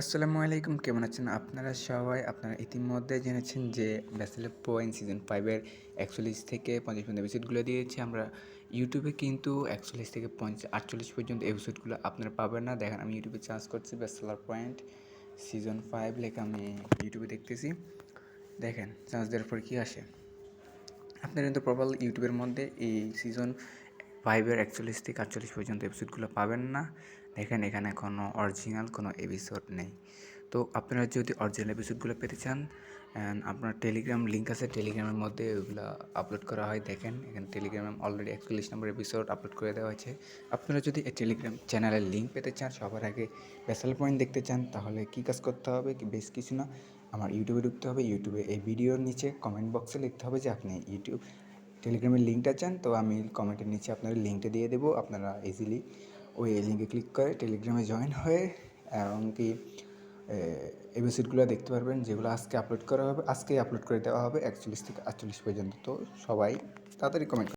আসসালামু আলাইকুম, কেমন আছেন আপনারা সবাই? আপনারা ইতিমধ্যে জেনেছেন যে ব্যাচেলর পয়েন্ট সিজন 5 এর ৪১ থেকে ৫০ পর্যন্ত এপিসোডগুলো দিয়েছি আমরা ইউটিউবে, কিন্তু ৪১ থেকে ৪৮ পর্যন্ত এপিসোডগুলো আপনারা পাবেন না। দেখেন, আমি ইউটিউবে সার্চ করছি ব্যাচেলর পয়েন্ট সিজন 5 লেখা আমি ইউটিউবে দেখতেছি। দেখেন, সার্চ দেওয়ার পর কী আসে। আপনারা কিন্তু প্রবল ইউটিউবের মধ্যে এই সিজন 5 এর ৪১ থেকে ৪৮ পর্যন্ত এপিসোডগুলো পাবেন না। দেখেন, এখানে কোনো অরিজিনাল কোনো এপিসোড নেই। তো আপনারা যদি অরিজিনাল এপিসোডগুলো পেতে চান, আপনার টেলিগ্রাম লিঙ্ক আছে, টেলিগ্রামের মধ্যে ওইগুলো আপলোড করা হয়। দেখেন, এখানে টেলিগ্রামে অলরেডি ৪১ নম্বর এপিসোড আপলোড করে দেওয়া হয়েছে। আপনারা যদি এই টেলিগ্রাম চ্যানেলের লিঙ্ক পেতে চান, সবার আগে ব্যাচেলর পয়েন্ট দেখতে চান, তাহলে কী কাজ করতে হবে? বেশ কিছু না, আমার ইউটিউবে ঢুকতে হবে। ইউটিউবে এই ভিডিওর নিচে কমেন্ট বক্সে লিখতে হবে যে আপনি ইউটিউব টেলিগ্রামের লিঙ্কটা চান। তো আমি কমেন্টের নিচে আপনাদের লিঙ্কটা দিয়ে দেবো। আপনারা ইজিলি ওই লিঙ্কে ক্লিক করে টেলিগ্রামে জয়েন হয়ে এমনকি এপিসোডগুলো দেখতে পারবেন, যেগুলো আজকে আপলোড করা হবে। আজকেই আপলোড করে দেওয়া হবে ৪১ থেকে ৪৮ পর্যন্ত। তো সবাই তাড়াতাড়ি কমেন্ট